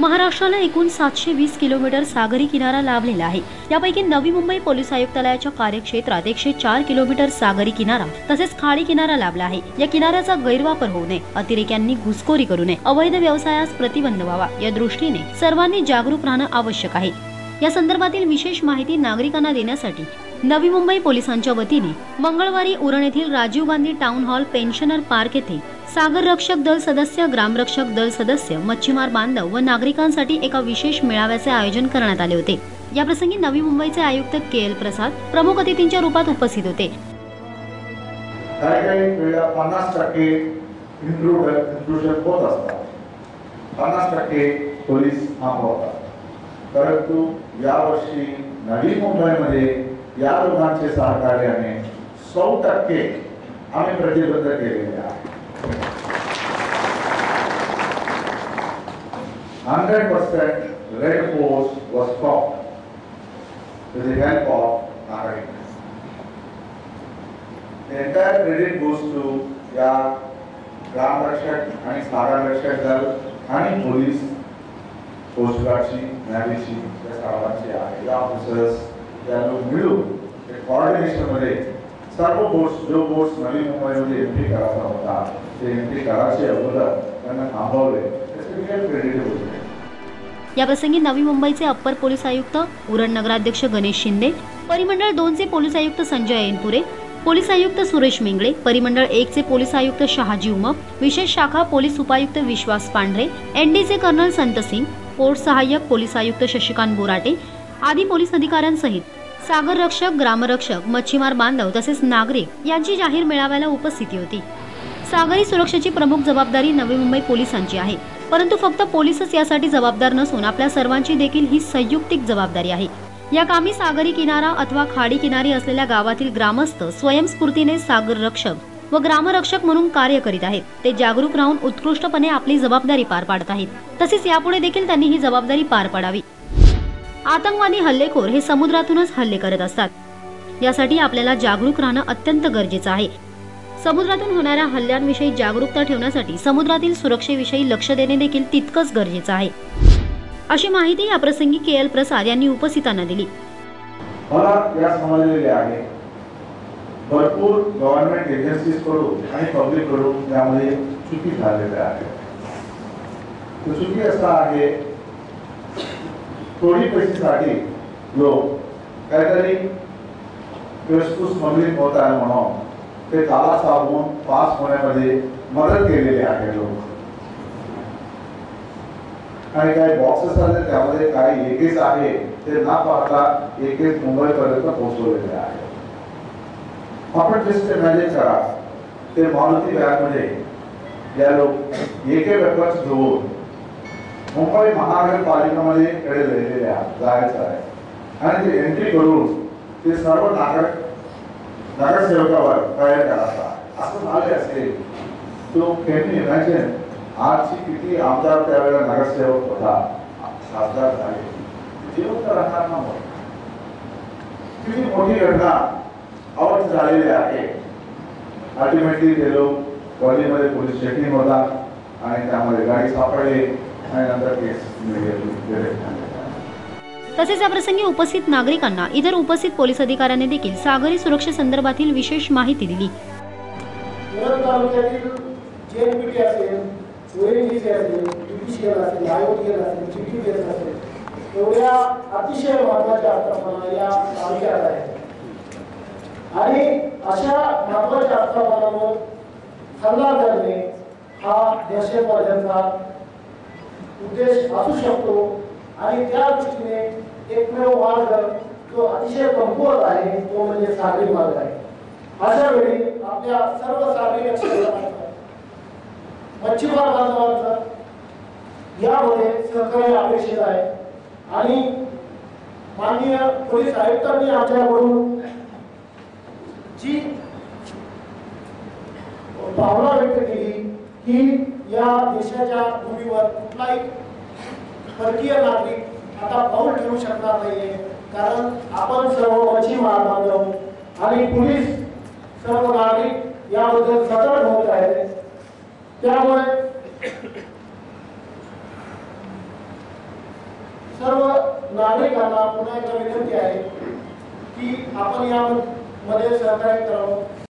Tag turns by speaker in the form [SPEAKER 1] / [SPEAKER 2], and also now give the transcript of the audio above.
[SPEAKER 1] महाराष्ट्राला एकूण 720 किलोमीटर सागरी किनारा लाभलेला आहे। यापैकी नवी मुंबई पोलीस आयुक्तालयाच्या कार्यक्षेत्रात 104 किलोमीटर सागरी किनारा तसेच खाडी किनारा लाभला आहे। या किनाऱ्याचा गैरवापर होऊ नये, अतिरेक्यांनी घुसखोरी करू नये, अवैध व्यवसायास प्रतिबंध व्हावा या दृष्टीने सर्वांनी जागरूक राहणे आवश्यक आहे। या संदर्भातील विशेष माहिती नागरिकांना देण्यासाठी नवी मुंबई पोलिसांच्या वतीने मंगळवारी उरण येथील Rajiv Gandhi town hall pensioner park येथे सागर रक्षक दल सदस्य, ग्रामरक्षक दल सदस्य, मच्छीमार बांधव व नागरिकांसाठी एका विशेष मेळाव्याचे आयोजन करण्यात आले होते। या प्रसंगी नवी मुंबईचे आयुक्त के.एल. प्रसाद प्रमुख अतिथींच्या रूपात उपस्थित होते।
[SPEAKER 2] काही वेळा 50% इंट्रुजन होत असतात, 50% पोलीस थांबवतात, परंतु यावर्षी नवी मुंबईमध्ये या लोकांचे सहकार्याने 100% आम्ही प्रतिबंध केलेले आहे। 100% red force was stopped with the help of Nagarik. The entire credit goes to या ग्राम रक्षक आणि सागर रक्षक दल आणि पोलीस, कोस्ट गार्डची, नॅव्हीची या सर्वांची आहे। या ऑफिसर्स या लोक मिळून कोऑर्डिनेशन मध्ये सर्व बोट्स जो बोट्स नवी मुंबईमध्ये एंट्री करायचा होता ते एंट्री करायचे अगोदर त्यांना थांबवले।
[SPEAKER 1] या प्रसंगी नवी मुंबईचे अप्पर पोलीस आयुक्त उरण नगराध्यक्ष गणेश शिंदे, परिमंडळ 2 चे पोलीस आयुक्त संजय ऐनपुरे, पोलीस आयुक्त सुरेश मिंगळे, परिमंडळ 1 चे पोलीस आयुक्त शहाजी उमप, विशेष शाखा पोलीस उपायुक्त विश्वास पांढरे, एनडीचे कर्नल संत सिंग, पोर्ट सहाय्यक पोलीस आयुक्त शशिकांत बोराटे आदी पोलीस अधिकाऱ्यांसहित सागर रक्षक, ग्रामरक्षक, मच्छीमार बांधव तसेच नागरिक यांची जाहीर मेळाव्याला उपस्थिती होती। सागरी सुरक्षेची प्रमुख जबाबदारी नवी मुंबई पोलिसांची आहे, परंतु फक्त पोलीसच यासाठी जबाबदार नसून आपल्या सर्वांची देखील ही संयुक्तिक जबाबदारी आहे। या कामी सागरी किनारा अथवा खाडी किनारी असलेल्या गावातील ग्रामस्थ स्वयंस्फूर्तीने सागर रक्षक व ग्रामरक्षक म्हणून कार्य करीत आहेत। ते जागरूक राहून उत्कृष्टपणे आपली जबाबदारी पार पाडत आहेत। तसेच यापुढे देखील त्यांनी ही जबाबदारी पार पाडावी। आतंकवादी हल्लेखोर हे समुद्रातूनच हल्ले करत असतात, यासाठी आपल्याला जागरूक राहणे अत्यंत गरजेचे आहे। समुद्रातून होणाऱ्या हल्ल्यांविषयी जागरूकता ठेवण्यासाठी समुद्रातील सुरक्षेविषयी लक्ष देणे देखील तितकंच गरजेचे आहे, अशी माहिती या प्रसंगी के.एल. प्रसाद यांनी उपस्थितांना दिली।
[SPEAKER 2] मला या समजलेले आहे भरपूर गव्हर्नमेंट एजन्सीज कडून आणि पब्लिक कडून त्यामध्ये चुकी झालेली आहे। चुकी असा आहे थोडी पैशासाठी लोक काहीतरी वस्तू स्मगलिंग होत आहे म्हणून ते काला साबून पास होण्यामध्ये मदत केलेली आहे लोक। आणि काही बॉक्सेस आहेत त्यामध्ये काही एकेच आहे ते न पाहता एकेच मुंबईपर्यंत पोहोचवलेले आहे। आपण जस्ट इमॅजिन करा ते मारुती बॅगमध्ये या लोक एके वेपर्स घेऊन मुंबई महानगरपालिकेमध्ये कडे जायचं आहे आणि ते एंट्री करून ते सर्व नगरसेवकावर तयार करायचा असं झाले असेल तो कॅन यू इमॅजिन आजची किती आमदार त्यावेळेला नगरसेवक होता, खासदार झाले, जिवंत राहणार ना मग किती मोठी घटना अवश्य झालेली आहे। अल्टिमेटली ते लोक कॉलेजमध्ये पोलीस चेकिंग होता आणि त्यामध्ये गाडी सापडली आणि नंतर केस
[SPEAKER 1] तसेच या प्रसंगी उपस्थित नागरिकांना इतर उपस्थित पोलीस अधिकाऱ्यांनी देखील सागरी सुरक्षेसंदर्भातील विशेष माहिती दिली।
[SPEAKER 3] अतिशय महत्त्वाच्या आस्थापना या तालुक्यात आहेत आणि अशा महत्त्वाच्या आस्थापनांवर हल्ला करणे हा दहशतवाद्यांचा उद्देश असू शकतो आणि त्या दृष्टीने एकमेव मार्ग जो अतिशय कमकुवत आहे तो म्हणजे सागरी मार्ग आहे। अशा वेळी आपल्या सर्व सागरी रक्षकांना मच्छीमार बांधवांचा यामध्ये सहकार्य अपेक्षित आहे आणि माननीय पोलीस आयुक्तांनी आमच्याकडून जी भावना व्यक्त केली की या देशाच्या भूमीवर कुठलाही परकीय नागरिक आता पाऊल ठेवू शकणार नाहीये, कारण आपण सर्व मच्छीमार बांधव आणि पोलीस सर्व नागरिक याबद्दल सतर्क होत आहेत। त्यामुळे सर्व नागरिकांना पुन्हा एकदा विनंती आहे की आपण यामध्ये सहकार्य करावं.